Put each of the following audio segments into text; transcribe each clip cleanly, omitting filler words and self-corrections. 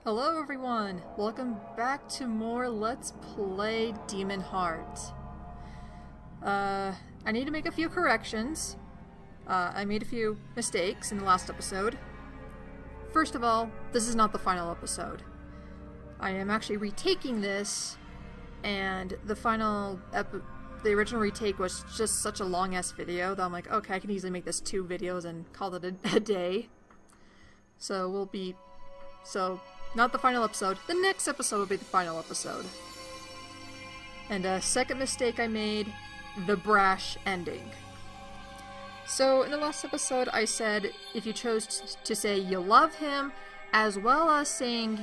Hello everyone! Welcome back to more Let's Play Demonheart. I need to make a few corrections. I made a few mistakes in the last episode. First of all, this is not the final episode. I am actually retaking this, and the original retake was just such a long-ass video that I'm like, okay, I can easily make this 2 videos and call it a day. So not the final episode. The next episode will be the final episode. And a second mistake I made, the brash ending. So in the last episode I said if you chose to say you love him, as well as saying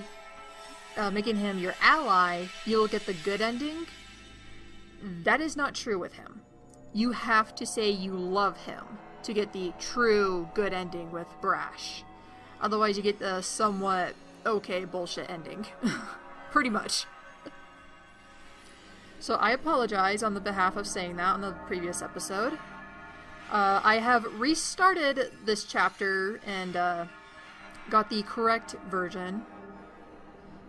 making him your ally, you'll get the good ending. That is not true with him. You have to say you love him to get the true good ending with brash. Otherwise you get the somewhat okay bullshit ending. Pretty much. So I apologize on the behalf of saying that on the previous episode. I have restarted this chapter and got the correct version.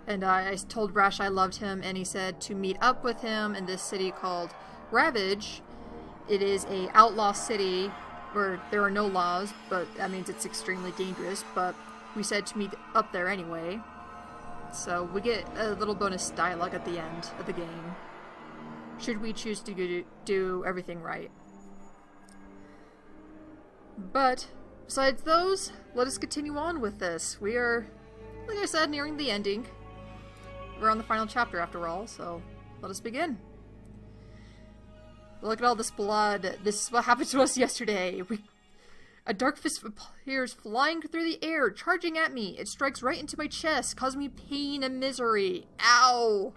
And I told Brash I loved him, and he said to meet up with him in this city called Ravage. It is a outlaw city where there are no laws, but that means it's extremely dangerous, but we said to meet up there anyway. So we get a little bonus dialogue at the end of the game, should we choose to do everything right. But besides those, let us continue on with this. We are, like I said, nearing the ending. We're on the final chapter after all, so let us begin. Look at all this blood. This is what happened to us yesterday. A dark fist appears flying through the air, charging at me. It strikes right into my chest, causing me pain and misery. Ow!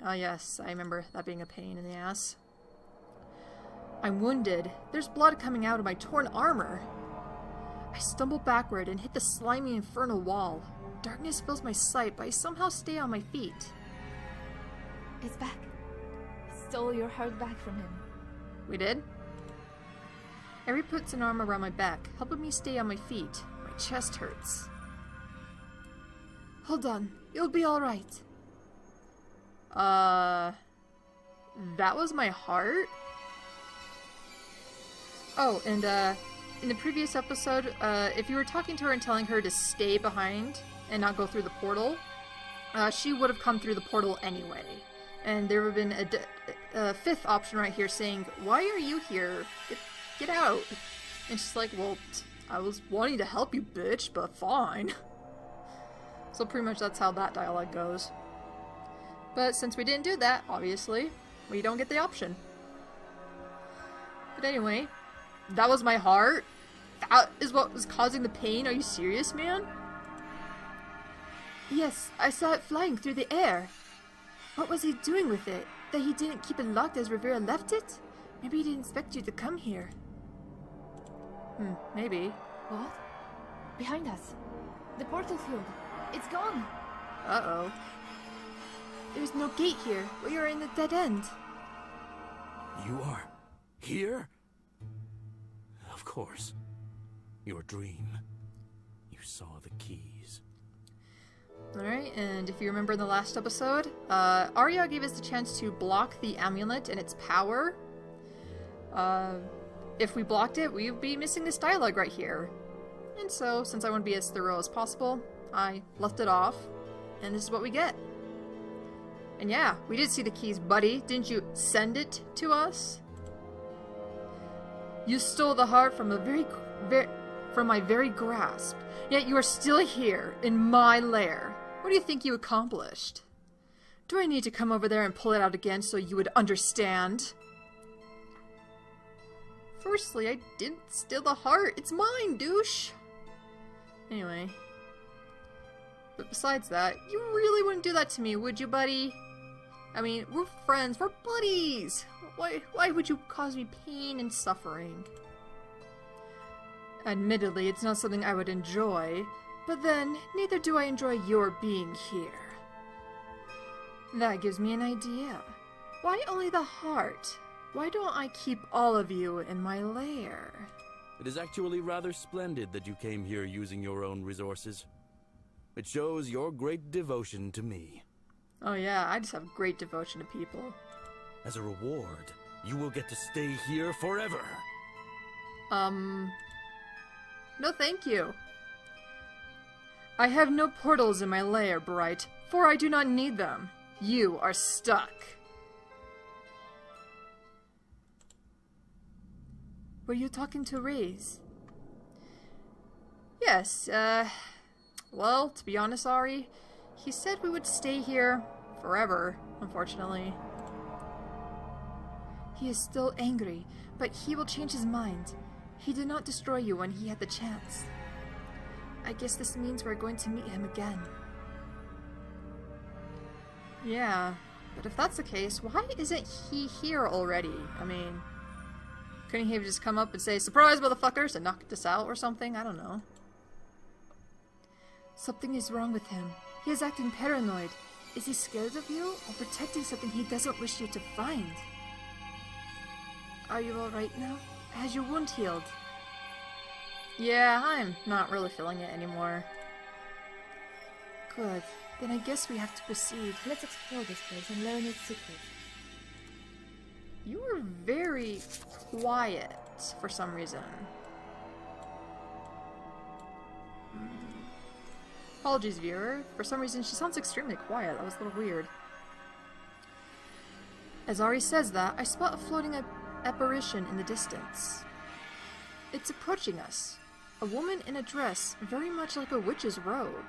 Ah, yes, I remember that being a pain in the ass. I'm wounded. There's blood coming out of my torn armor. I stumble backward and hit the slimy infernal wall. Darkness fills my sight, but I somehow stay on my feet. It's back. I stole your heart back from him. We did? Eri puts an arm around my back, helping me stay on my feet. My chest hurts. Hold on. You'll be alright. That was my heart? Oh, and, in the previous episode, if you were talking to her and telling her to stay behind and not go through the portal, she would have come through the portal anyway. And there would have been a 5th option right here saying, why are you here? Get out. And she's like, well, I was wanting to help you, bitch, but fine. So pretty much that's how that dialogue goes. But since we didn't do that, obviously, we don't get the option. But anyway, that was my heart? That is what was causing the pain? Are you serious, man? Yes, I saw it flying through the air. What was he doing with it? That he didn't keep it locked as Rivera left it? Maybe he didn't expect you to come here. Maybe. What? Behind us. The portal field. It's gone. Uh-oh. There's no gate here. We are in a dead end. You are here? Of course. Your dream. You saw the keys. Alright, and if you remember in the last episode, Arya gave us the chance to block the amulet and its power. If we blocked it, we would be missing this dialogue right here. And so, since I want to be as thorough as possible, I left it off, and this is what we get. And yeah, we did see the keys, buddy. Didn't you send it to us? You stole the heart from my very grasp, yet you are still here, in my lair. What do you think you accomplished? Do I need to come over there and pull it out again so you would understand? Firstly, I didn't steal the heart. It's mine, douche. Anyway. But besides that, you really wouldn't do that to me, would you, buddy? I mean, we're friends. We're buddies. Why would you cause me pain and suffering? Admittedly, it's not something I would enjoy, but then, neither do I enjoy your being here. That gives me an idea. Why only the heart? Why don't I keep all of you in my lair? It is actually rather splendid that you came here using your own resources. It shows your great devotion to me. Oh yeah, I just have great devotion to people. As a reward, you will get to stay here forever. No thank you. I have no portals in my lair, Bright, for I do not need them. You are stuck. Were you talking to Raze? Yes, well, to be honest, Ari, he said we would stay here forever, unfortunately. He is still angry, but he will change his mind. He did not destroy you when he had the chance. I guess this means we're going to meet him again. Yeah, but if that's the case, why isn't he here already? I mean, couldn't he have just come up and say, "Surprise, motherfuckers," and knocked us out or something? I don't know. Something is wrong with him. He is acting paranoid. Is he scared of you, or protecting something he doesn't wish you to find? Are you alright now? Has your wound healed? Yeah, I'm not really feeling it anymore. Good. Then I guess we have to proceed. Let's explore this place and learn its secret. You were very quiet for some reason. Apologies, viewer. For some reason, she sounds extremely quiet. That was a little weird. As Ari says that, I spot a floating apparition in the distance. It's approaching us. A woman in a dress, very much like a witch's robe.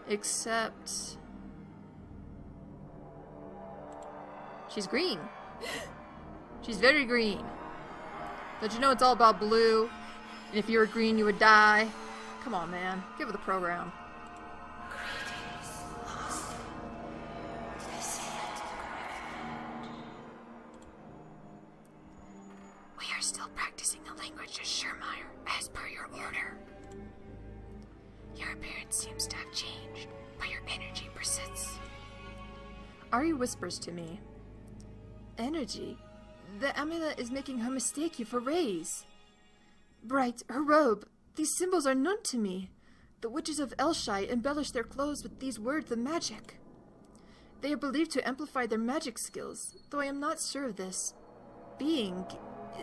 Except... she's green. She's very green. Don't you know it's all about blue? And if you were green, you would die? Come on, man. Give her the program. We are still practicing the language of Shermire, as per your order. Your appearance seems to have changed, but your energy persists. Ari whispers to me. Energy? The amulet is making her mistake you for Raze. Bright, her robe. These symbols are known to me. The witches of Elshai embellish their clothes with these words of magic. They are believed to amplify their magic skills, though I am not sure of this. Being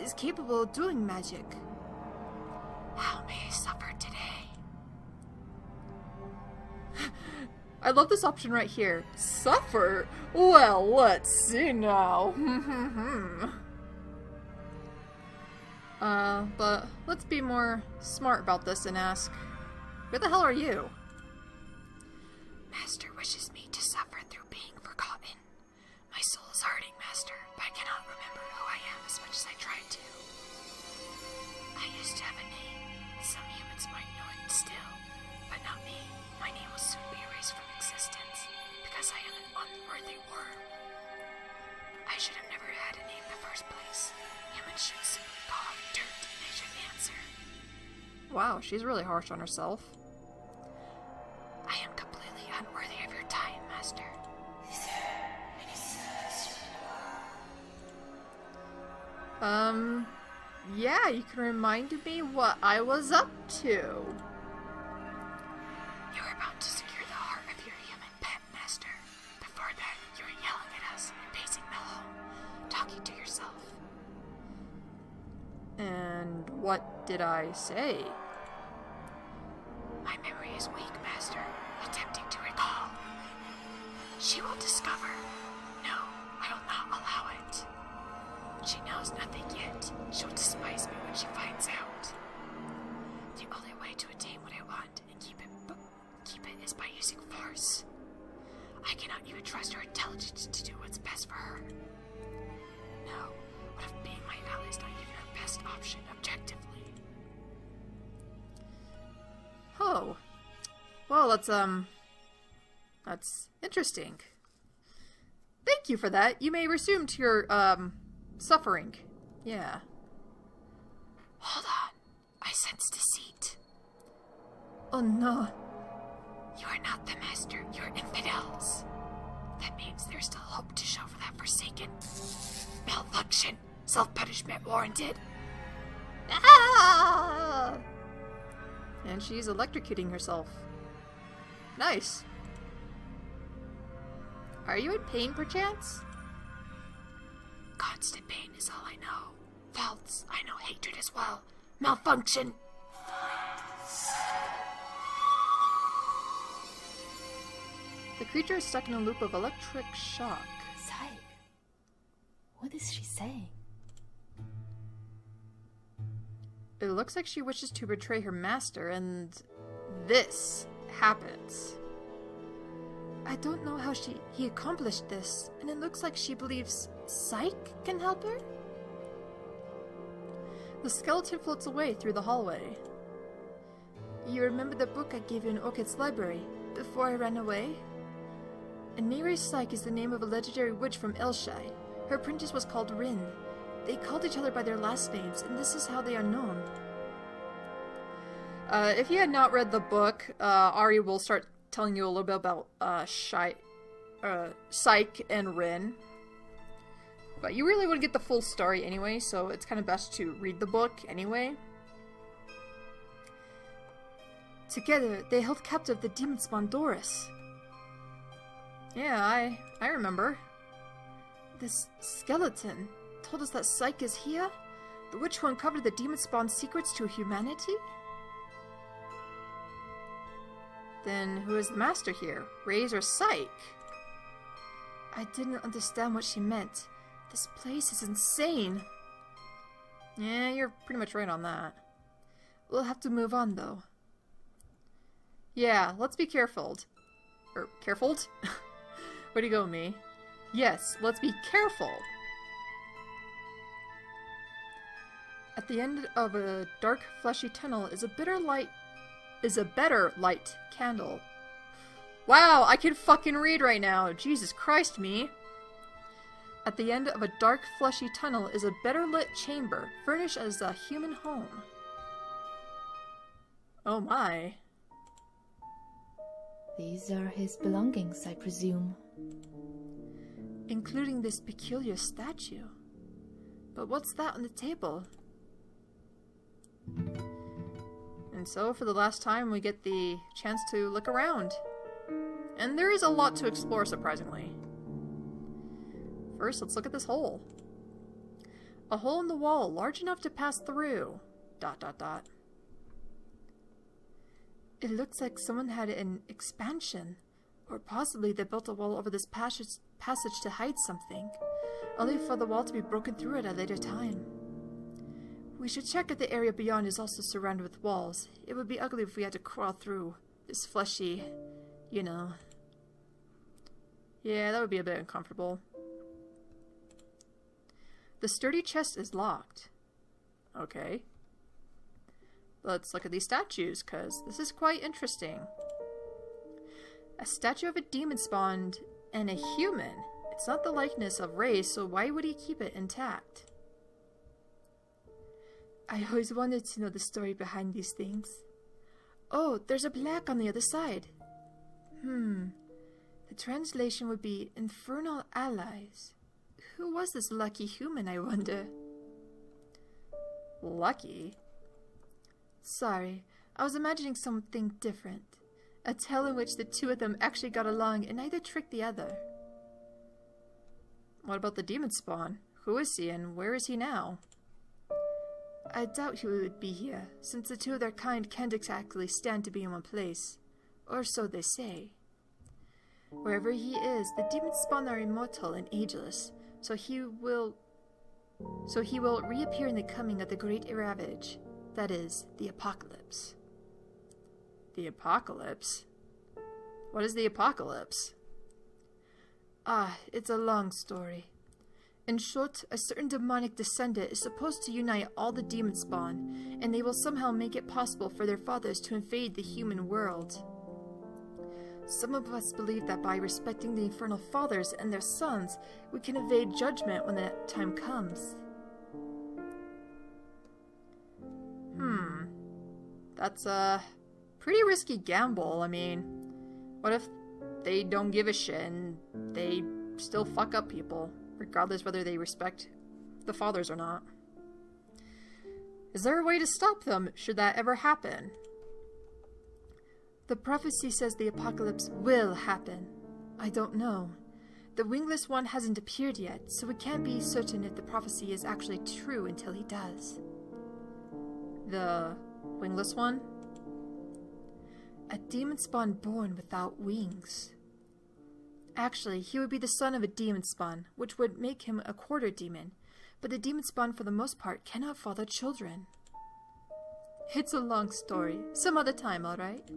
is capable of doing magic. How may I suffer today? I love this option right here. Suffer? Well, let's see now. But let's be more smart about this and ask, who the hell are you? Master wishes me to suffer through being forgotten. My soul is hurting, Master, but I cannot remember who I am as much as I tried to. I used to have a name. Some humans might know it still, but not me. My name will soon be erased from existence, because I am an unworthy worm. I should have never had a name in the first place. Humans should simply call out dirt, and I should answer. Wow, she's really harsh on herself. I am completely unworthy of your time, Master. Yeah, you can remind me what I was up to. You are about to secure the heart of your human pet, Master. Before that, you were yelling at us and pacing the home, talking to yourself. And what did I say? My memory is weak, Master. Attempting to recall. She will discover. No, I will not allow it. She knows nothing yet. She'll despise me when she finds out. The only way to attain what I want and keep it is by using force. I cannot even trust her intelligence to do what's best for her. No, what if being my ally is not even her best option objectively? Oh. Well, that's interesting. Thank you for that. You may resume to your, suffering. Yeah. Hold on. I sense deceit. Oh no. You are not the Master. You are infidels. That means there's still hope to show for that forsaken malfunction. Self-punishment warranted. Ah! And she's electrocuting herself. Nice. Are you in pain, perchance? Constant pain is all I know. Faults, I know hatred as well. Malfunction. The creature is stuck in a loop of electric shock. Psych. What is she saying? It looks like she wishes to betray her master, and this happens. I don't know how he accomplished this, and it looks like she believes Psych can help her? The skeleton floats away through the hallway. You remember the book I gave you in Orchid's library, before I ran away? Aniri Psych is the name of a legendary witch from Elshai. Her apprentice was called Rin. They called each other by their last names, and this is how they are known. If you had not read the book, Ari will start telling you a little bit about Psych and Rin. But you really wouldn't get the full story anyway, so it's kind of best to read the book anyway. Together, they held captive the demon spawn Doris. Yeah, I remember. This skeleton told us that Psych is here? The witch who uncovered the demon spawn's secrets to humanity? Then who is the master here? Raze or Psych? I didn't understand what she meant. This place is insane. Yeah, you're pretty much right on that. We'll have to move on, though. Yeah, let's be careful. Careful? Way to go, me. Yes, let's be careful. At the end of a dark, fleshy tunnel is a better light candle. Wow, I can fucking read right now. Jesus Christ, me. At the end of a dark, fleshy tunnel is a better lit chamber, furnished as a human home. Oh my. These are his belongings, I presume. Including this peculiar statue. But what's that on the table? And so, for the last time, we get the chance to look around. And there is a lot to explore, surprisingly. First, let's look at this hole. A hole in the wall, large enough to pass through. ... It looks like someone had an expansion. Or possibly they built a wall over this passage to hide something, only for the wall to be broken through at a later time. We should check if the area beyond is also surrounded with walls. It would be ugly if we had to crawl through this fleshy, you know. Yeah, that would be a bit uncomfortable. The sturdy chest is locked. Okay. Let's look at these statues, because this is quite interesting. A statue of a demon spawned and a human. It's not the likeness of Raze, so why would he keep it intact? I always wanted to know the story behind these things. Oh, there's a plaque on the other side. The translation would be Infernal Allies. Who was this lucky human, I wonder? Lucky? Sorry, I was imagining something different. A tale in which the two of them actually got along and neither tricked the other. What about the demon spawn? Who is he and where is he now? I doubt he would be here, since the two of their kind can't exactly stand to be in one place. Or so they say. Wherever he is, the demon spawn are immortal and ageless, so he will reappear in the coming of the great ravage. That is, the apocalypse. The apocalypse? What is the apocalypse? Ah, it's a long story. In short, a certain demonic descendant is supposed to unite all the demon spawn, and they will somehow make it possible for their fathers to invade the human world. Some of us believe that by respecting the infernal fathers and their sons, we can evade judgment when that time comes. That's a pretty risky gamble. I mean, what if they don't give a shit and they still fuck up people, regardless whether they respect the fathers or not? Is there a way to stop them, should that ever happen? The prophecy says the apocalypse will happen. I don't know. The wingless one hasn't appeared yet, so we can't be certain if the prophecy is actually true until he does. The wingless one? A demon spawn born without wings. Actually, he would be the son of a demon spawn, which would make him a quarter demon, but the demon spawn for the most part cannot father children. It's a long story. Some other time, alright?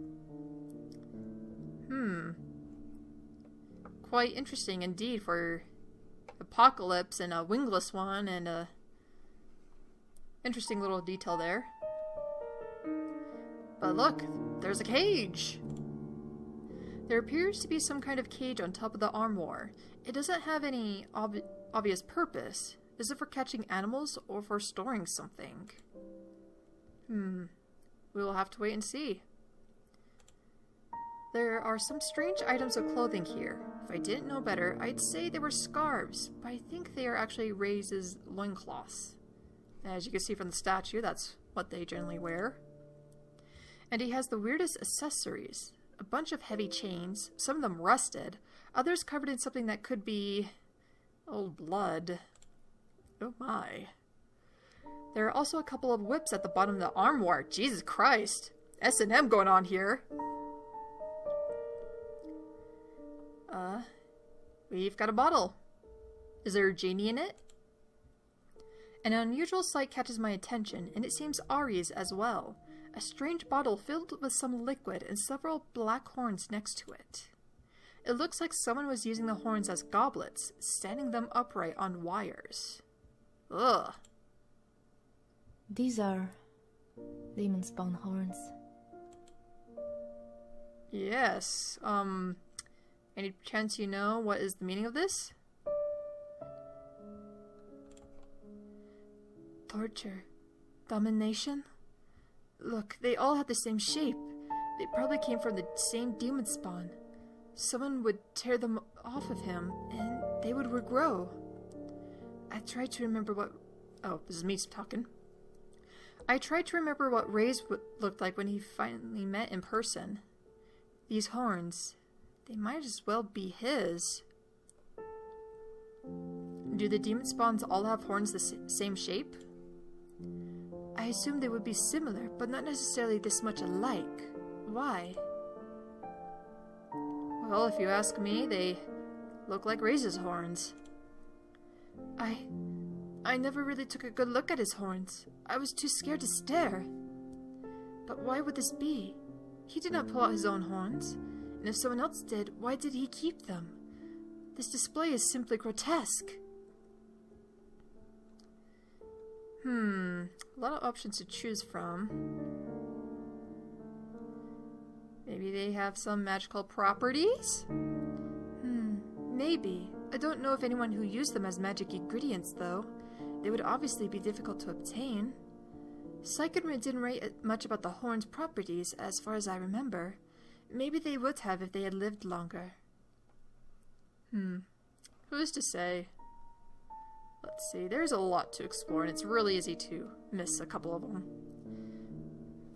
Quite interesting indeed for Apocalypse and a wingless one, and a interesting little detail there. But look, there's a cage! There appears to be some kind of cage on top of the armoire. It doesn't have any obvious purpose. Is it for catching animals or for storing something? We will have to wait and see. There are some strange items of clothing here. If I didn't know better, I'd say they were scarves, but I think they are actually Ray's loincloths. As you can see from the statue, that's what they generally wear. And he has the weirdest accessories. A bunch of heavy chains, some of them rusted, others covered in something that could be old blood. Oh my. There are also a couple of whips at the bottom of the armoire. Jesus Christ. S&M going on here. We've got a bottle. Is there a genie in it? An unusual sight catches my attention, and it seems Ari's as well. A strange bottle filled with some liquid and several black horns next to it. It looks like someone was using the horns as goblets, standing them upright on wires. Ugh. These are demon spawn horns. Yes. Any chance you know what is the meaning of this? Torture. Domination? Look, they all have the same shape. They probably came from the same demon spawn. Someone would tear them off of him, and they would regrow. I tried to remember what... Oh, this is me talking. I tried to remember what Ray's looked like when he finally met in person. These horns, they might as well be his. Do the demon spawns all have horns the same shape? I assumed they would be similar, but not necessarily this much alike. Why? Well, if you ask me, they look like Ray's horns. I never really took a good look at his horns. I was too scared to stare. But why would this be? He did not pull out his own horns, and if someone else did, why did he keep them? This display is simply grotesque. A lot of options to choose from. Maybe they have some magical properties? Maybe. I don't know of anyone who used them as magic ingredients, though. They would obviously be difficult to obtain. Psychedrin didn't write much about the horn's properties, as far as I remember. Maybe they would have if they had lived longer. Who is to say? Let's see, there's a lot to explore, and it's really easy to miss a couple of them.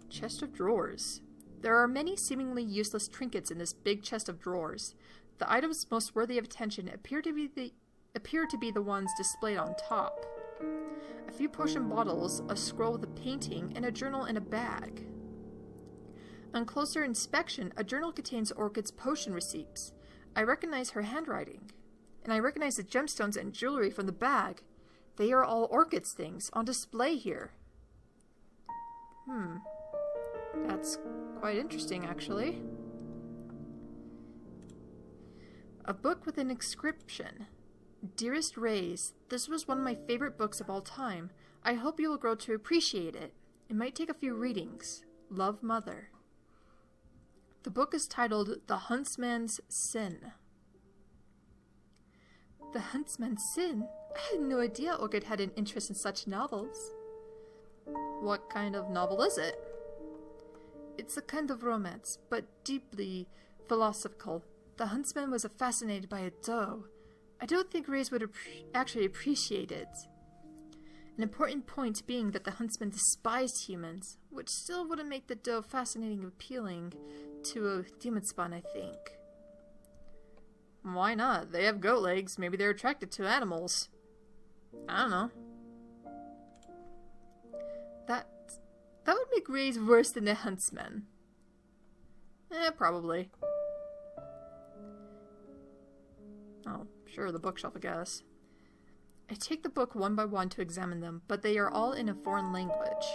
Chest of drawers. There are many seemingly useless trinkets in this big chest of drawers. The items most worthy of attention appear to be the ones displayed on top. A few potion bottles, a scroll with a painting, and a journal in a bag. On closer inspection, a journal contains Orchid's potion receipts. I recognize her handwriting. And I recognize the gemstones and jewelry from the bag. They are all Orchid's things, on display here. That's quite interesting, actually. A book with an inscription. Dearest Rays, this was one of my favorite books of all time. I hope you will grow to appreciate it. It might take a few readings. Love, Mother. The book is titled The Huntsman's Sin. The Huntsman's Sin? I had no idea Orchid had an interest in such novels. What kind of novel is it? It's a kind of romance, but deeply philosophical. The huntsman was fascinated by a doe. I don't think Rays would actually appreciate it. An important point being that the huntsman despised humans, which still wouldn't make the doe fascinating and appealing to a demon spawn, I think. Why not? They have goat legs. Maybe they're attracted to animals. I don't know. That would make Rays worse than the huntsman. Probably. Oh, sure, the bookshelf, I guess. I take the book one by one to examine them, but they are all in a foreign language.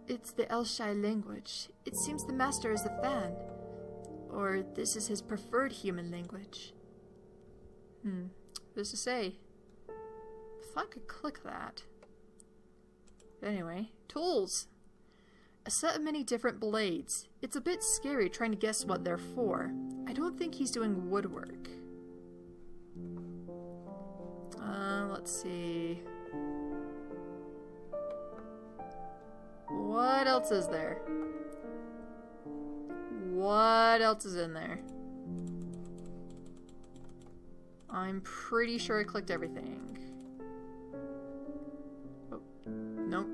It's the Elshai language. It seems the master is a fan. Or this is his preferred human language. Who's to say? If I could click that. But anyway, tools. A set of many different blades. It's a bit scary trying to guess what they're for. I don't think he's doing woodwork. Let's see. What else is there? What else is in there? I'm pretty sure I clicked everything. Oh, nope.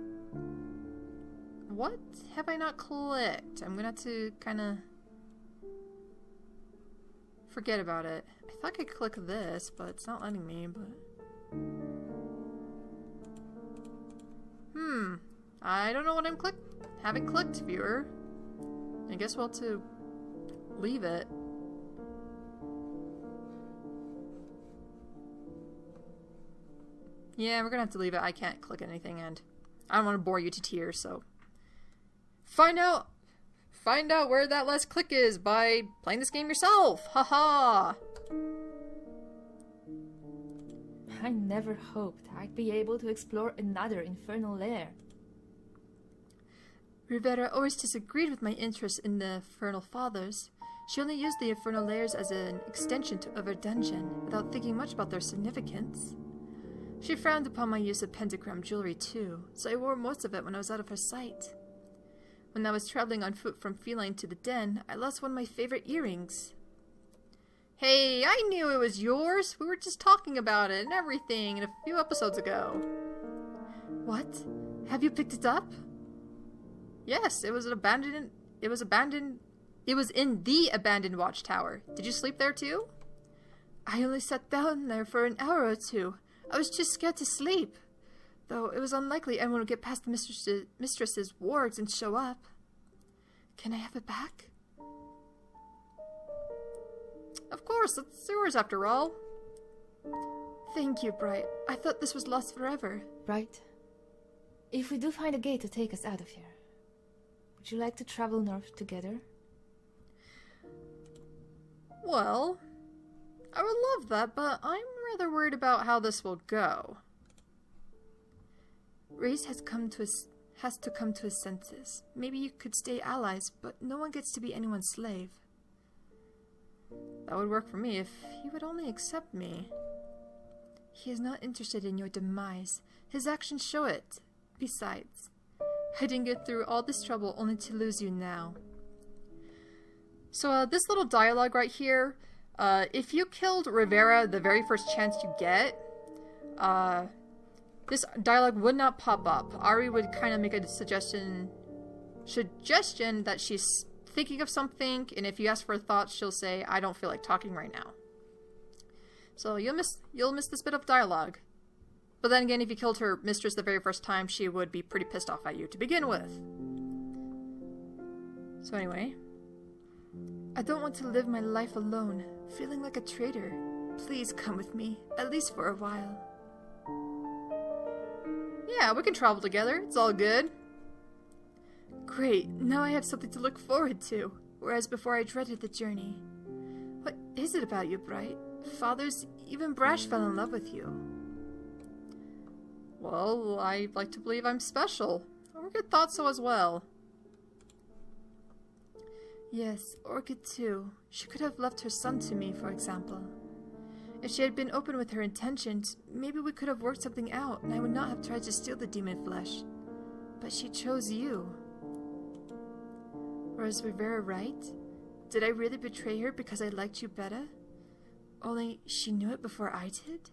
What have I not clicked? I'm gonna have to kind of forget about it. I thought I could click this, but it's not letting me, but... I don't know what I'm haven't clicked, viewer. I guess we'll have to leave it. Yeah, we're gonna have to leave it. I can't click anything, and I don't want to bore you to tears, so... Find out where that last click is by playing this game yourself! Haha! I never hoped I'd be able to explore another infernal lair. Rivera always disagreed with my interest in the Infernal Fathers. She only used the infernal layers as an extension of her dungeon, without thinking much about their significance. She frowned upon my use of pentagram jewelry too, so I wore most of it when I was out of her sight. When I was traveling on foot from Feline to the den, I lost one of my favorite earrings. Hey, I knew it was yours! We were just talking about it and everything a few episodes ago. What? Have you picked it up? Yes, it was in the abandoned watchtower. Did you sleep there too? I only sat down there for an hour or two. I was too scared to sleep. Though it was unlikely anyone would get past the mistress's wards and show up. Can I have it back? Of course, it's yours after all. Thank you, Bright. I thought this was lost forever. Bright, if we do find a gate to take us out of here, would you like to travel north together? Well, I would love that, but I'm rather worried about how this will go. Race has to come to his senses. Maybe you could stay allies, but no one gets to be anyone's slave. That would work for me if he would only accept me. He is not interested in your demise. His actions show it. Besides, I didn't get through all this trouble only to lose you now. So this little dialogue right here, if you killed Rivera the very first chance you get, this dialogue would not pop up. Ari would kind of make a suggestion that she's thinking of something, and if you ask for a thought, she'll say, I don't feel like talking right now. So you'll miss this bit of dialogue. But then again, if you killed her mistress the very first time, she would be pretty pissed off at you to begin with. So anyway, I don't want to live my life alone, feeling like a traitor. Please come with me, at least for a while. Yeah, we can travel together. It's all good. Great, now I have something to look forward to, whereas before I dreaded the journey. What is it about you, Bright? Fathers, even Brash fell in love with you. Well, I like to believe I'm special. Orchid thought so as well. Yes, Orchid too. She could have left her son to me, for example. If she had been open with her intentions, maybe we could have worked something out, and I would not have tried to steal the demon flesh. But she chose you. Was Rivera right? Did I really betray her because I liked you better? Only she knew it before I did?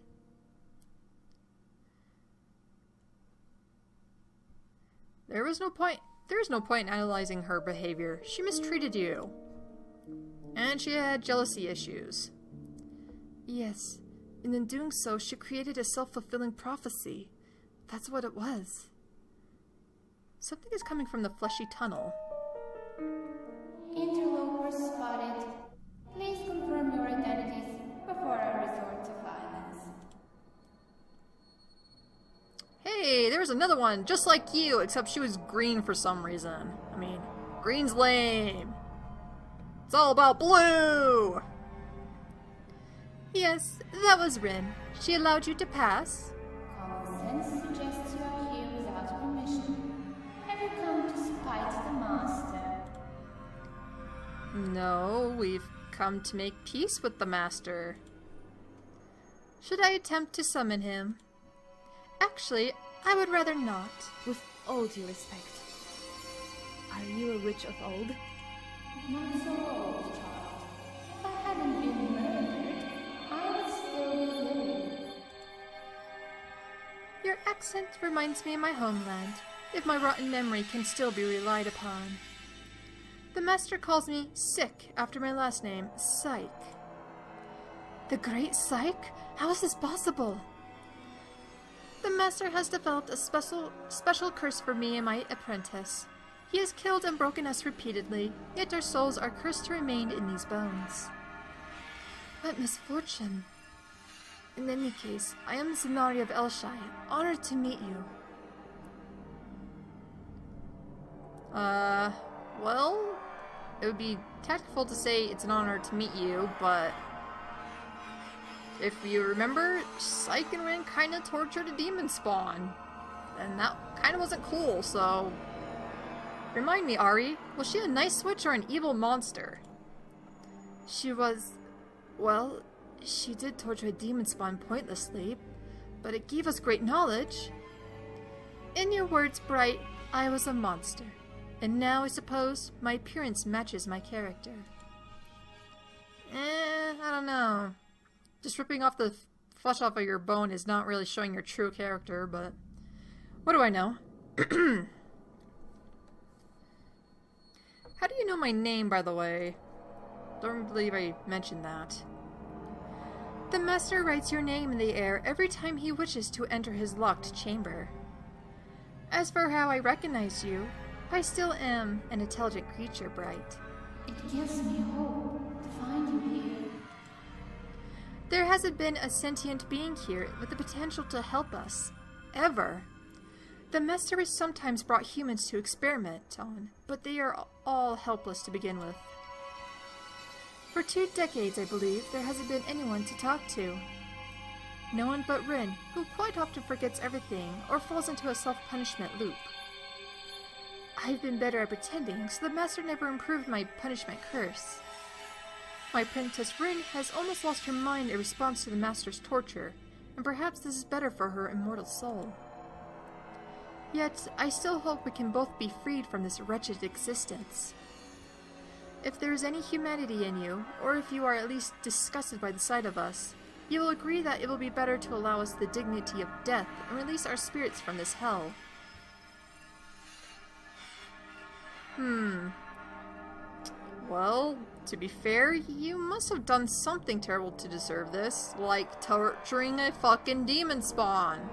There is no point in analyzing her behavior. She mistreated you. And she had jealousy issues. Yes, and in doing so, she created a self-fulfilling prophecy. That's what it was. Something is coming from the fleshy tunnel. Interlopers spotted. Please confirm your identities before I resort to violence. Hey, there's another one, just like you, except she was green for some reason. I mean, green's lame. It's all about blue! Yes, that was Rin. She allowed you to pass. Common sense suggests you are here without permission. Have you come to spite the master? No, we've come to make peace with the master. Should I attempt to summon him? Actually, I would rather not. With all due respect. Are you a witch of old? Not so old, child. If I hadn't been murdered, I would still be living. Your accent reminds me of my homeland, if my rotten memory can still be relied upon. The master calls me Sick after my last name, Psyche. The Great Psyche? How is this possible? The master has developed a special curse for me and my apprentice. He has killed and broken us repeatedly, yet our souls are cursed to remain in these bones. What misfortune! In any case, I am Zenari of Elshai, honored to meet you. Well, it would be tactful to say it's an honor to meet you, but if you remember, Psyche and Rin kind of tortured a demon spawn, and that kind of wasn't cool, so... Remind me, Ari, was she a nice witch or an evil monster? She was... well, she did torture a demon spawn pointlessly, but it gave us great knowledge. In your words, Bright, I was a monster, and now I suppose my appearance matches my character. I don't know. Just ripping off the flesh off of your bone is not really showing your true character, but what do I know? How do you know my name, by the way? Don't believe I mentioned that. The master writes your name in the air every time he wishes to enter his locked chamber. As for how I recognize you, I still am an intelligent creature, Bright. It gives me hope to find you here. There hasn't been a sentient being here with the potential to help us. Ever. The master has sometimes brought humans to experiment on, but they are all helpless to begin with. For 2 decades, I believe, there hasn't been anyone to talk to. No one but Rin, who quite often forgets everything or falls into a self-punishment loop. I've been better at pretending, so the master never improved my punishment curse. My apprentice Rin has almost lost her mind in response to the master's torture, and perhaps this is better for her immortal soul. Yet, I still hope we can both be freed from this wretched existence. If there is any humanity in you, or if you are at least disgusted by the sight of us, you will agree that it will be better to allow us the dignity of death and release our spirits from this hell. Well, to be fair, you must have done something terrible to deserve this, like torturing a fucking demon spawn.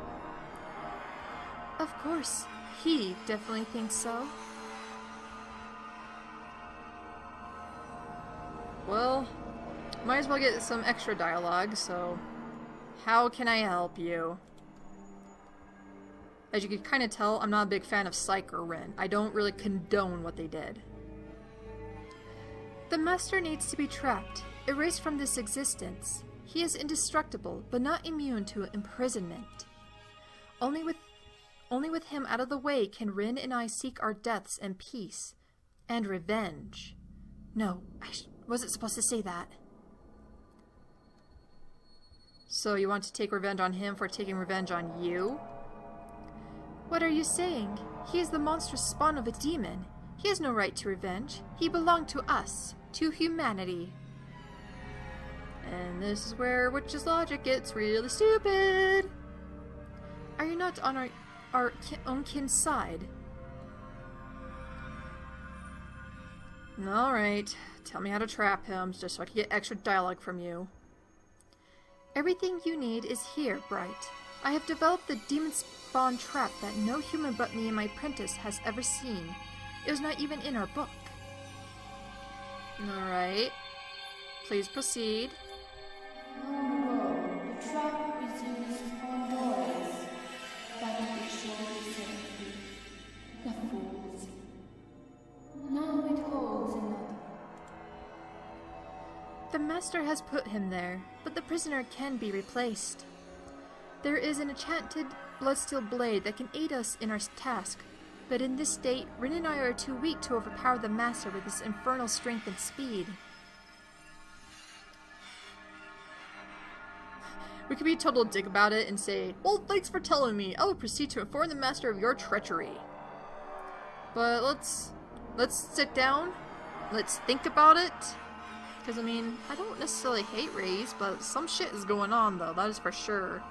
Of course, he definitely thinks so. Well, might as well get some extra dialogue, so... How can I help you? As you can kind of tell, I'm not a big fan of Psyche or Rin. I don't really condone what they did. The master needs to be trapped, erased from this existence. He is indestructible, but not immune to imprisonment. Only with him out of the way can Rin and I seek our deaths and peace. And revenge. No, I wasn't supposed to say that. So you want to take revenge on him for taking revenge on you? What are you saying? He is the monstrous spawn of a demon. He has no right to revenge. He belonged to us, to humanity. And this is where witch's logic gets really stupid. Are you not on our own kin's side? Alright, tell me how to trap him, just so I can get extra dialogue from you. Everything you need is here, Bright. I have developed the demon spawn trap that no human but me and my apprentice has ever seen. It was not even in our book. Alright. Please proceed. Long ago, the trap was used on boys. That would be surely safety. The fools. Now it holds another. The master has put him there, but the prisoner can be replaced. There is an enchanted bloodsteel blade that can aid us in our task, but in this state, Rin and I are too weak to overpower the master with his infernal strength and speed. We could be a total dick about it and say, well, thanks for telling me. I will proceed to inform the master of your treachery. But let's sit down. Let's think about it. Because, I mean, I don't necessarily hate Raze, but some shit is going on, though. That is for sure.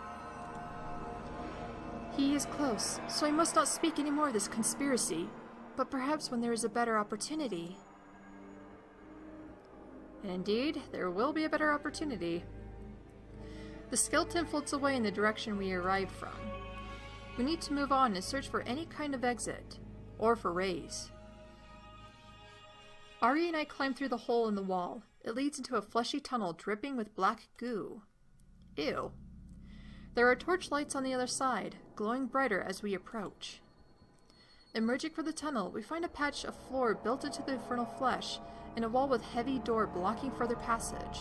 He is close, so I must not speak any more of this conspiracy. But perhaps when there is a better opportunity. Indeed, there will be a better opportunity. The skeleton floats away in the direction we arrived from. We need to move on and search for any kind of exit, or for Raze. Ari and I climb through the hole in the wall. It leads into a fleshy tunnel dripping with black goo. Ew. There are torchlights on the other side, glowing brighter as we approach. Emerging from the tunnel, we find a patch of floor built into the infernal flesh, and a wall with heavy door blocking further passage.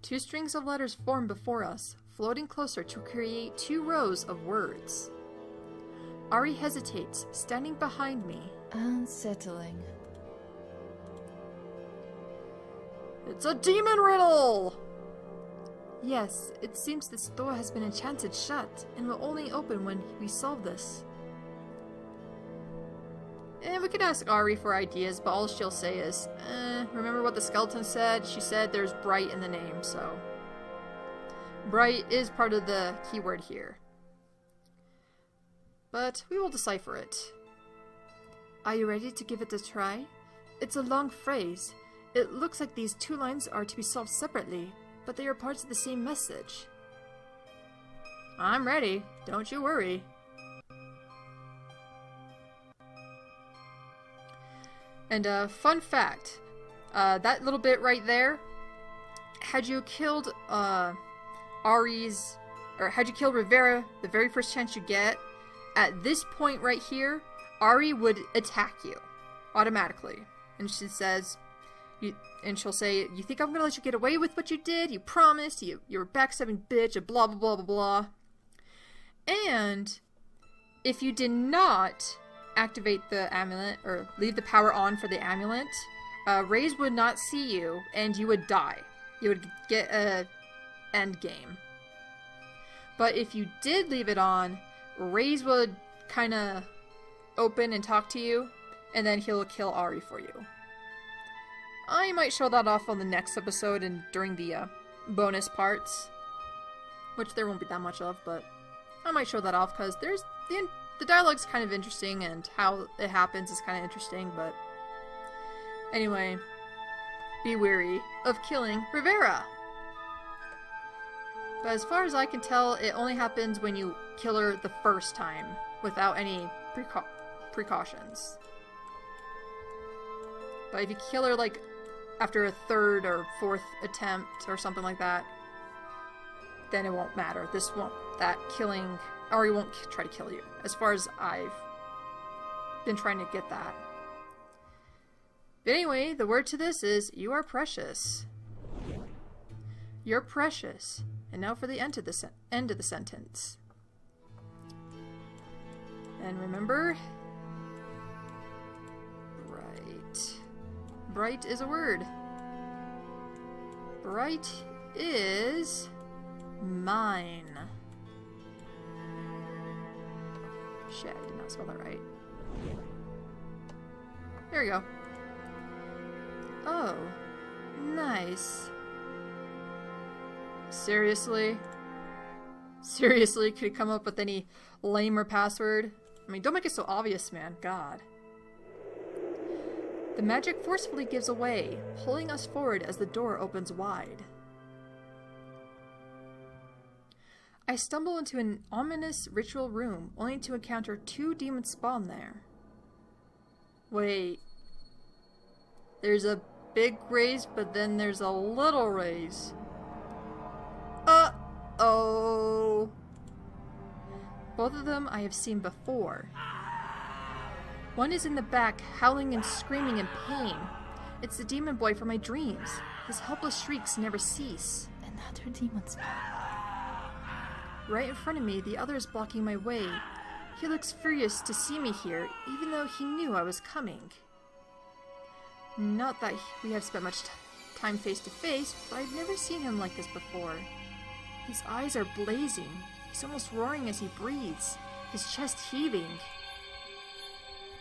Two strings of letters form before us, floating closer to create 2 rows of words. Ari hesitates, standing behind me. Unsettling. It's a demon riddle! Yes, it seems this door has been enchanted shut, and will only open when we solve this. And we could ask Ari for ideas, but all she'll say is, remember what the skeleton said? She said there's Bright in the name, so... Bright is part of the keyword here. But we will decipher it. Are you ready to give it a try? It's a long phrase. It looks like these 2 lines are to be solved separately, but they are parts of the same message. I'm ready. Don't you worry. And fun fact, that little bit right there, had you killed Ari's, or had you killed Rivera the very first chance you get, at this point right here, Ari would attack you automatically. And she says, she'll say, you think I'm gonna let you get away with what you did? You promised, you're a backstabbing bitch, and blah blah blah blah blah. And if you did not activate the amulet, or leave the power on for the amulet, Raze would not see you, and you would die. You would get a end game. But if you did leave it on, Raze would kind of open and talk to you, and then he'll kill Ari for you. I might show that off on the next episode and during the bonus parts, which there won't be that much of, but I might show that off because there's the dialogue's kind of interesting, and how it happens is kind of interesting, but anyway, be wary of killing Rivera. But as far as I can tell, it only happens when you kill her the first time, without any precautions. But if you kill her, like, after a 3rd or 4th attempt, or something like that, then it won't matter. Ari won't try to kill you, as far as I've been trying to get that. But anyway, the word to this is, you are precious. You're precious. And now for the end of the sentence. And remember, bright. Bright is a word. Bright is mine. Shit, I did not spell that right. There we go. Oh, nice. Seriously? Seriously, could he come up with any lamer password? I mean, don't make it so obvious, man. God. The magic forcefully gives away, pulling us forward as the door opens wide. I stumble into an ominous ritual room, only to encounter 2 demons spawn there. Wait. There's a big raise, but then there's a little raise. Uh-oh. Both of them I have seen before. One is in the back, howling and screaming in pain. It's the demon boy from my dreams. His helpless shrieks never cease. Another demon spawn. Right in front of me, the other is blocking my way. He looks furious to see me here, even though he knew I was coming. Not that we have spent much time face to face, but I've never seen him like this before. His eyes are blazing. He's almost roaring as he breathes, his chest heaving.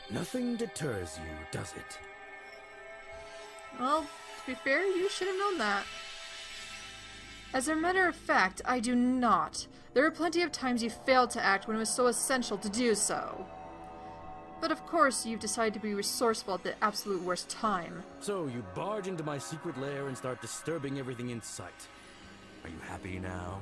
Nothing deters you, does it? Well, to be fair, you should have known that. As a matter of fact, I do not. There were plenty of times you failed to act when it was so essential to do so. But of course, you've decided to be resourceful at the absolute worst time. So you barge into my secret lair and start disturbing everything in sight. Are you happy now?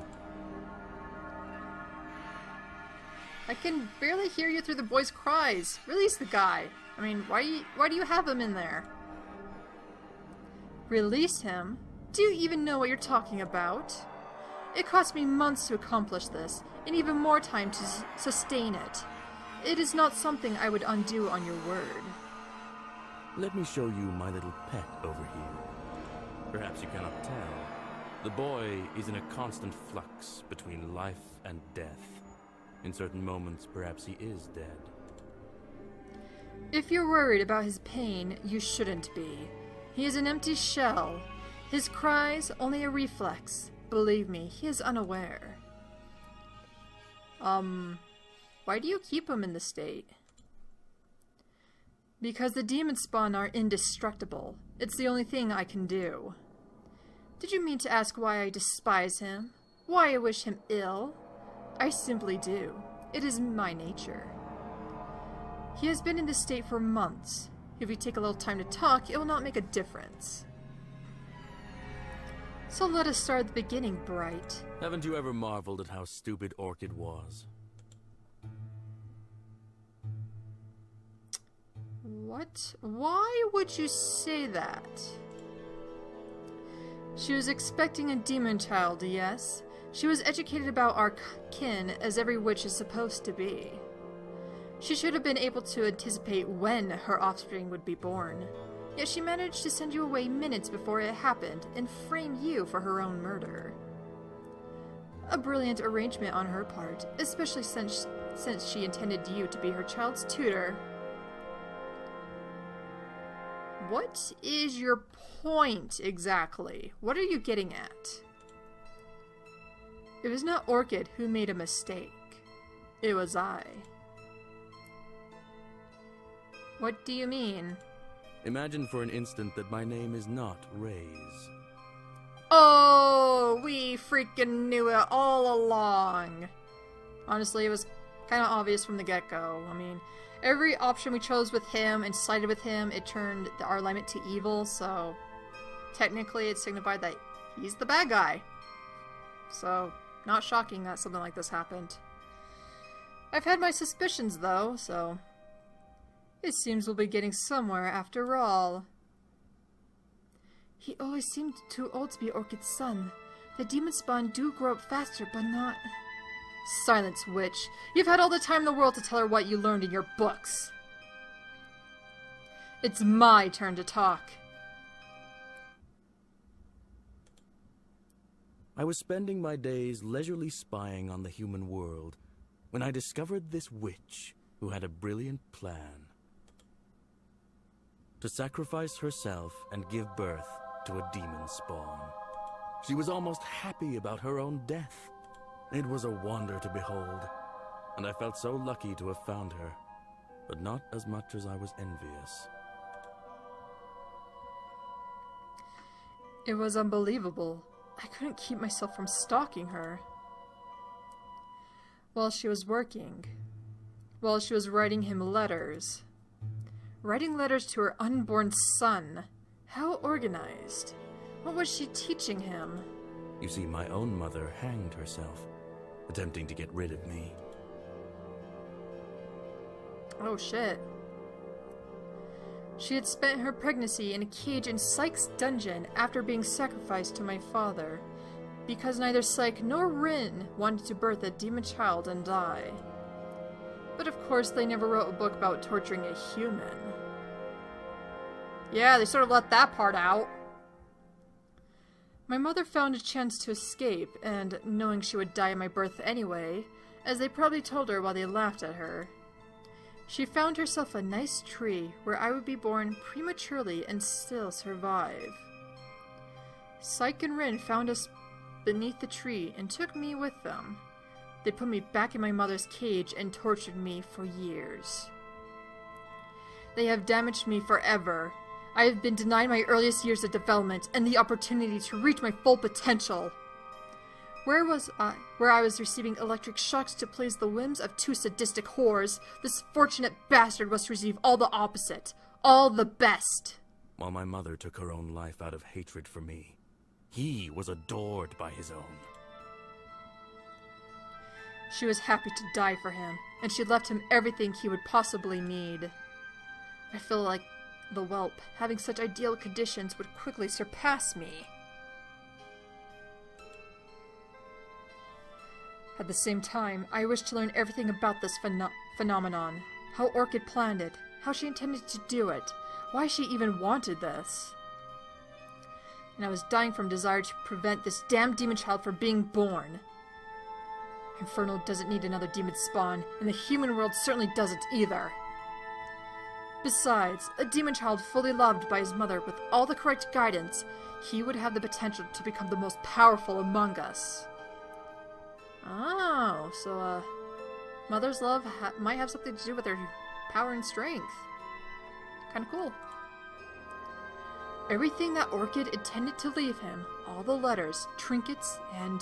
I can barely hear you through the boy's cries. Release the guy. I mean, why do you have him in there? Release him? Do you even know what you're talking about? It cost me months to accomplish this, and even more time to sustain it. It is not something I would undo on your word. Let me show you my little pet over here. Perhaps you cannot tell. The boy is in a constant flux between life and death. In certain moments, perhaps he is dead. If you're worried about his pain, you shouldn't be. He is an empty shell. His cries, only a reflex. Believe me, he is unaware. Why do you keep him in this state? Because the demon spawn are indestructible. It's the only thing I can do. Did you mean to ask why I despise him? Why I wish him ill? I simply do. It is my nature. He has been in this state for months. If we take a little time to talk, it will not make a difference. So let us start at the beginning, Bright. Haven't you ever marveled at how stupid Orchid was? What? Why would you say that? She was expecting a demon child, yes. She was educated about our kin, as every witch is supposed to be. She should have been able to anticipate when her offspring would be born. Yet she managed to send you away minutes before it happened, and frame you for her own murder. A brilliant arrangement on her part, especially since she intended you to be her child's tutor. What is your point, exactly? What are you getting at? It was not Orchid who made a mistake. It was I. What do you mean? Imagine for an instant that my name is not Raise. Oh, we freaking knew it all along. Honestly, it was kind of obvious from the get-go. I mean, every option we chose with him and sided with him, it turned our alignment to evil, so technically it signified that he's the bad guy. So, not shocking that something like this happened. I've had my suspicions, though, so it seems we'll be getting somewhere after all. He always seemed too old to be Orchid's son. The demon spawn do grow up faster, but not... Silence, witch. You've had all the time in the world to tell her what you learned in your books. It's my turn to talk. I was spending my days leisurely spying on the human world when I discovered this witch who had a brilliant plan. To sacrifice herself and give birth to a demon spawn. She was almost happy about her own death. It was a wonder to behold, and I felt so lucky to have found her, but not as much as I was envious. It was unbelievable. I couldn't keep myself from stalking her. while she was working. While she was writing him letters. Writing letters to her unborn son. How organized. What was she teaching him? You see, my own mother hanged herself, attempting to get rid of me. Oh shit. She had spent her pregnancy in a cage in Psyche's dungeon after being sacrificed to my father, because neither Psyche nor Rin wanted to birth a demon child and die. But of course they never wrote a book about torturing a human. Yeah, they sort of let that part out. My mother found a chance to escape, and knowing she would die at my birth anyway, as they probably told her while they laughed at her, she found herself a nice tree where I would be born prematurely and still survive. Psyche and Rin found us beneath the tree and took me with them. They put me back in my mother's cage and tortured me for years. They have damaged me forever. I have been denied my earliest years of development and the opportunity to reach my full potential. Where I was receiving electric shocks to please the whims of two sadistic whores, this fortunate bastard was to receive all the opposite, all the best. While my mother took her own life out of hatred for me, he was adored by his own. She was happy to die for him, and she left him everything he would possibly need. I feel like the whelp, having such ideal conditions, would quickly surpass me. At the same time, I wished to learn everything about this phenomenon. How Orchid planned it, how she intended to do it, why she even wanted this. And I was dying from desire to prevent this damned demon child from being born. Inferno doesn't need another demon spawn, and the human world certainly doesn't either. Besides, a demon child fully loved by his mother with all the correct guidance, he would have the potential to become the most powerful among us. Oh, so, mother's love might have something to do with her power and strength. Kinda cool. Everything that Orchid intended to leave him, all the letters, trinkets, and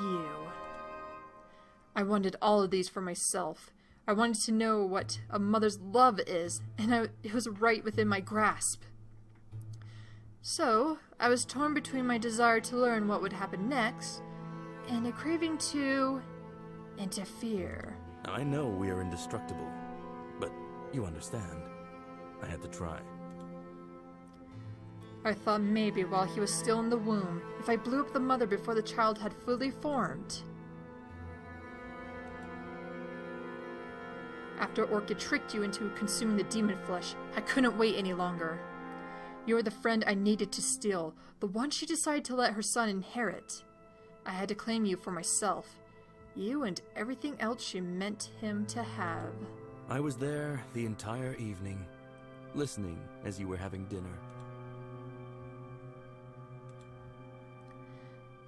you. I wanted all of these for myself. I wanted to know what a mother's love is, and it was right within my grasp. So, I was torn between my desire to learn what would happen next, and a craving to interfere. Now, I know we are indestructible, but you understand. I had to try. I thought maybe while he was still in the womb, if I blew up the mother before the child had fully formed. After Orchid tricked you into consuming the demon flesh, I couldn't wait any longer. You were the friend I needed to steal, the one she decided to let her son inherit. I had to claim you for myself. You and everything else she meant him to have. I was there the entire evening, listening as you were having dinner.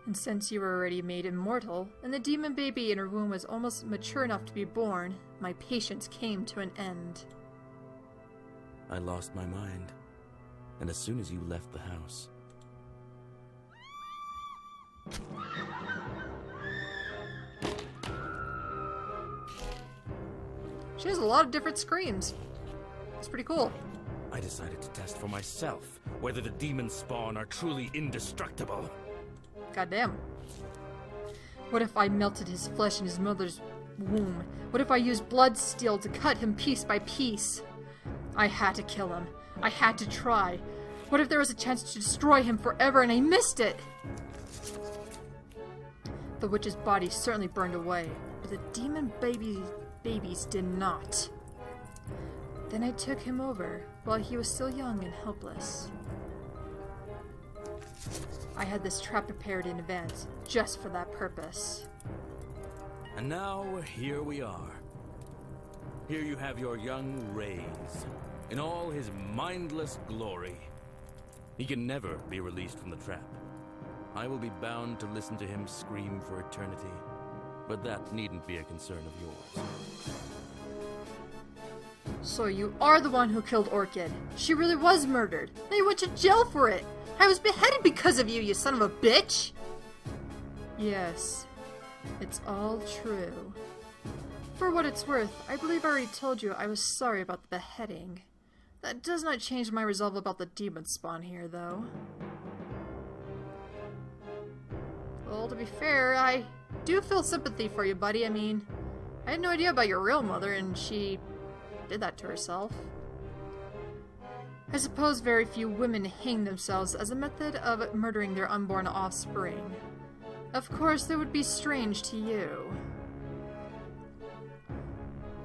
And since you were already made immortal, and the demon baby in her womb was almost mature enough to be born, my patience came to an end. I lost my mind, and as soon as you left the house... She has a lot of different screams. It's pretty cool. I decided to test for myself whether the demon spawn are truly indestructible. Goddamn. What if I melted his flesh in his mother's womb? What if I used blood steel to cut him piece by piece? I had to kill him. I had to try. What if there was a chance to destroy him forever and I missed it? The witch's body certainly burned away, but the demon babies did not. Then I took him over while he was still young and helpless. I had this trap prepared in advance, just for that purpose. And now, here we are. Here you have your young Rays, in all his mindless glory. He can never be released from the trap. I will be bound to listen to him scream for eternity, but that needn't be a concern of yours. So you are the one who killed Orchid. She really was murdered, and you went to jail for it. I was beheaded because of you, you son of a bitch! Yes. It's all true. For what it's worth, I believe I already told you I was sorry about the beheading. That does not change my resolve about the demon spawn here, though. Well, to be fair, I do feel sympathy for you, buddy. I mean, I had no idea about your real mother, and she did that to herself. I suppose very few women hang themselves as a method of murdering their unborn offspring. Of course, that would be strange to you.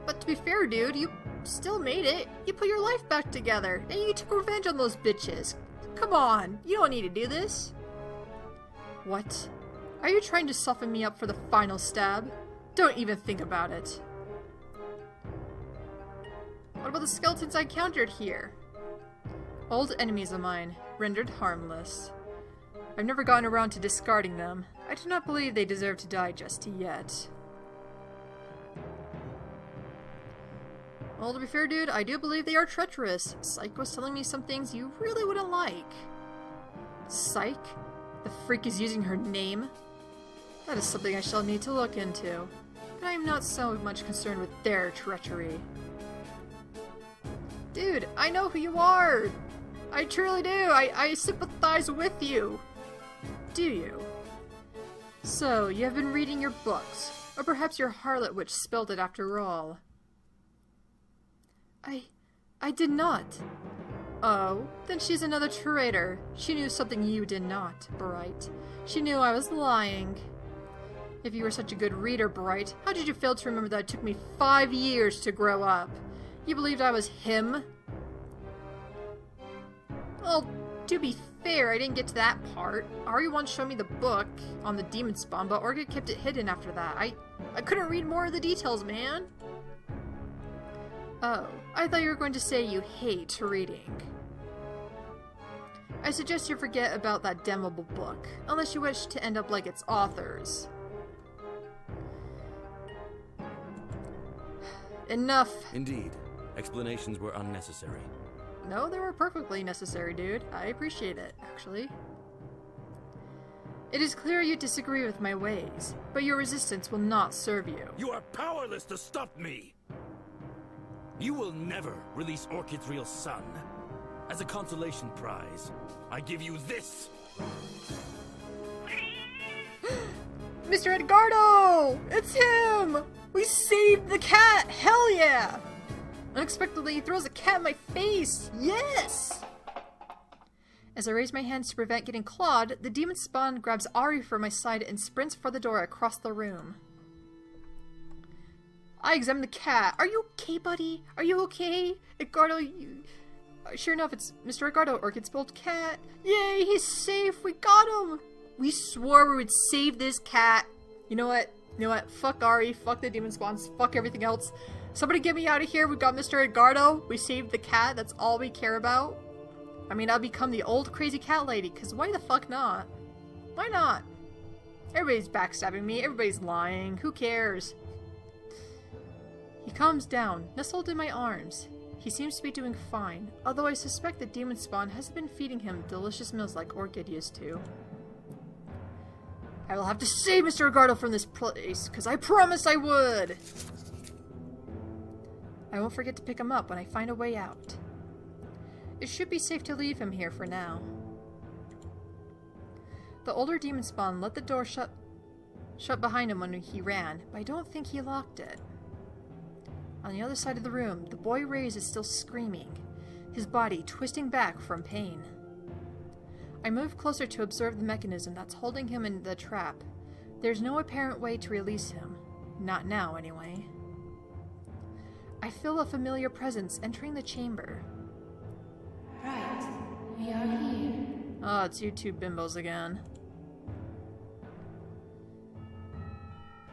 But to be fair, dude, you still made it. You put your life back together, and you took revenge on those bitches. Come on, you don't need to do this. What? Are you trying to soften me up for the final stab? Don't even think about it. What about the skeletons I encountered here? Old enemies of mine, rendered harmless. I've never gotten around to discarding them. I do not believe they deserve to die just yet. Well, to be fair, dude, I do believe they are treacherous. Psyche was telling me some things you really wouldn't like. Psyche? The freak is using her name? That is something I shall need to look into. But I am not so much concerned with their treachery. Dude, I know who you are! I truly do! I sympathize with you! Do you? So, you have been reading your books. Or perhaps your harlot witch spilled it after all. I did not. Oh, then she's another traitor. She knew something you did not, Bright. She knew I was lying. If you were such a good reader, Bright, how did you fail to remember that it took me 5 years to grow up? You believed I was him? Well, to be fair, I didn't get to that part. Ari once showed me the book on the demon spawn, but Orchid kept it hidden after that. I couldn't read more of the details, man. Oh, I thought you were going to say you hate reading. I suggest you forget about that damnable book, unless you wish to end up like its authors. Enough. Indeed. Explanations were unnecessary. No, they were perfectly necessary, dude. I appreciate it, actually. It is clear you disagree with my ways, but your resistance will not serve you. You are powerless to stop me! You will never release Orchid's real son. As a consolation prize, I give you this! Mr. Edgardo! It's him! We saved the cat! Hell yeah! Unexpectedly, he throws a cat in my face! Yes! As I raise my hands to prevent getting clawed, the demon spawn grabs Ari from my side and sprints for the door across the room. I examine the cat. Are you okay, buddy? Are you okay? Edgardo, you... Sure enough, it's Mr. Edgardo, Orchid's bold cat. Yay, he's safe! We got him! We swore we would save this cat. You know what? You know what? Fuck Ari, fuck the demon spawns, fuck everything else. Somebody get me out of here. We got Mr. Edgardo. We saved the cat. That's all we care about. I mean, I'll become the old crazy cat lady, because why the fuck not? Why not? Everybody's backstabbing me. Everybody's lying. Who cares? He calms down, nestled in my arms. He seems to be doing fine, although I suspect the demon spawn hasn't been feeding him delicious meals like Orchid used to. I will have to save Mr. Edgardo from this place, because I promised I would! I won't forget to pick him up when I find a way out. It should be safe to leave him here for now. The older demon spawn let the door shut behind him when he ran, but I don't think he locked it. On the other side of the room, the boy Reyes is still screaming, his body twisting back from pain. I move closer to observe the mechanism that's holding him in the trap. There's no apparent way to release him. Not now, anyway. I feel a familiar presence entering the chamber. Right, we are here. Oh, it's you two bimbos again.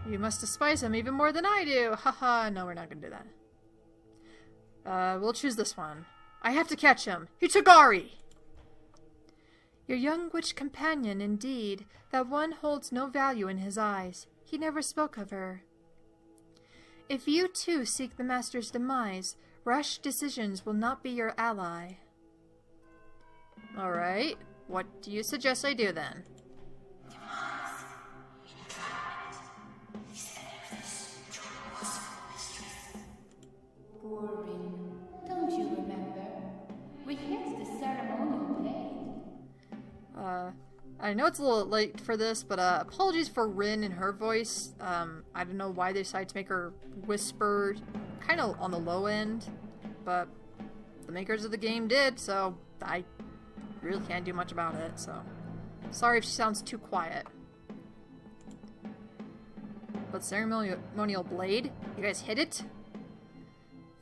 You must despise him even more than I do! Haha, no, we're not gonna do that. We'll choose this one. I have to catch him! He took Ari! Your young witch companion, indeed. That one holds no value in his eyes. He never spoke of her. If you too seek the Master's demise, rash decisions will not be your ally. Alright, what do you suggest I do then? Poor Rin. Don't you remember? We hit the ceremonial blade. I know it's a little late for this, but apologies for Rin and her voice. I don't know why they decided to make her whisper kind of on the low end, but the makers of the game did, so I really can't do much about it, so sorry if she sounds too quiet. But ceremonial blade? You guys hit it?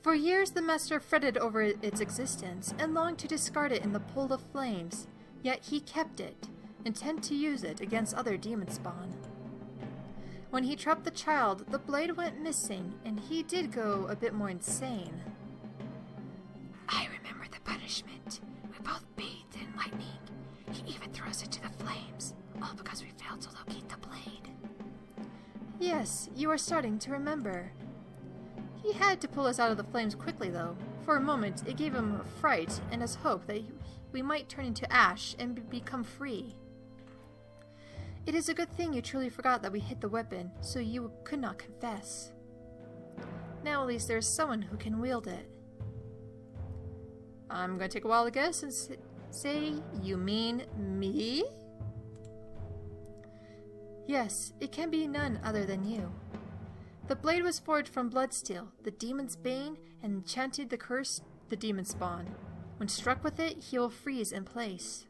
For years the master fretted over its existence and longed to discard it in the pool of flames, yet he kept it, intent to use it against other demon spawn. When he trapped the child, the blade went missing, and he did go a bit more insane. I remember the punishment. We both bathed in lightning. He even threw us into the flames, all because we failed to locate the blade. Yes, you are starting to remember. He had to pull us out of the flames quickly, though. For a moment, it gave him a fright and his hope that we might turn into ash and become free. It is a good thing you truly forgot that we hid the weapon, so you could not confess. Now at least there is someone who can wield it. I'm gonna take a wild guess and say, you mean me? Yes, it can be none other than you. The blade was forged from bloodsteel, the demon's bane, and enchanted the curse the demon spawn. When struck with it, he will freeze in place.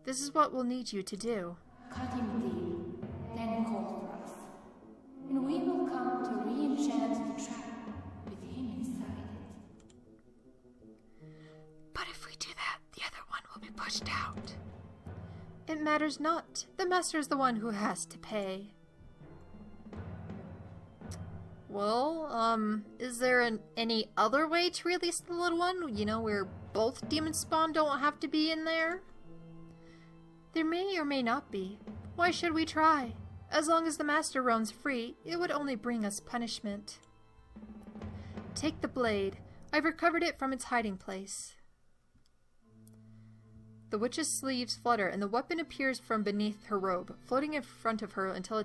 This is what we'll need you to do. Cut him deep, then call for us. And we will come to re-enchant the trap with him inside it. But if we do that, the other one will be pushed out. It matters not. The master is the one who has to pay. Well, is there any other way to release the little one? You know, where both demon spawn don't have to be in there? There may or may not be. Why should we try? As long as the master roams free, it would only bring us punishment. Take the blade. I've recovered it from its hiding place. The witch's sleeves flutter, and the weapon appears from beneath her robe, floating in front of her until I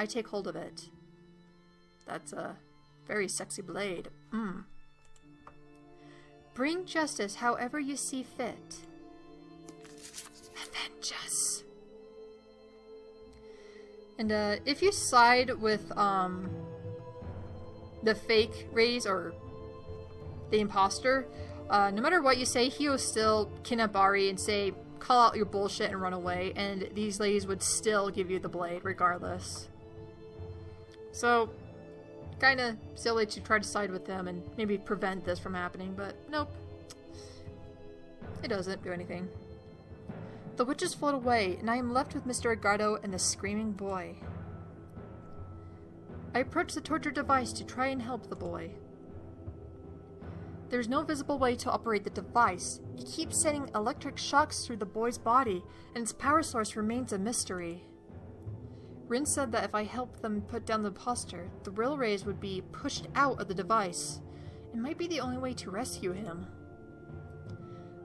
take hold of it. That's a very sexy blade. Bring justice however you see fit. Avenge us. And if you side with the fake rays or the imposter, no matter what you say, he will still kidnap Ari and say, call out your bullshit and run away, and these ladies would still give you the blade regardless. So, kinda silly to try to side with them and maybe prevent this from happening, but nope. It doesn't do anything. The witches float away, and I am left with Mr. Edgardo and the screaming boy. I approach the torture device to try and help the boy. There's no visible way to operate the device. It keeps sending electric shocks through the boy's body, and its power source remains a mystery. Rin said that if I helped them put down the imposter, the real rays would be pushed out of the device. It might be the only way to rescue him.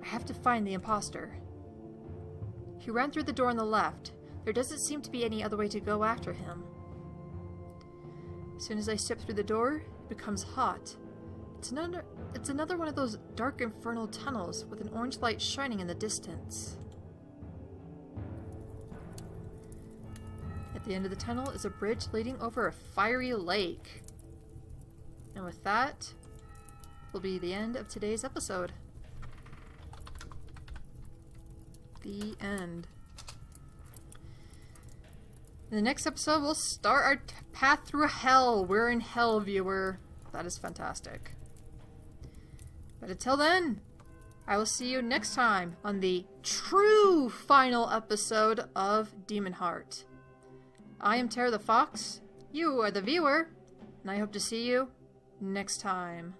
I have to find the imposter. He ran through the door on the left. There doesn't seem to be any other way to go after him. As soon as I step through the door, it becomes hot. It's another one of those dark infernal tunnels with an orange light shining in the distance. At the end of the tunnel is a bridge leading over a fiery lake. And with that, will be the end of today's episode. The end. In the next episode, we'll start our path through hell. We're in hell, viewer. That is fantastic. But until then, I will see you next time on the true final episode of Demonheart. I am Tara the Fox, you are the viewer, and I hope to see you next time.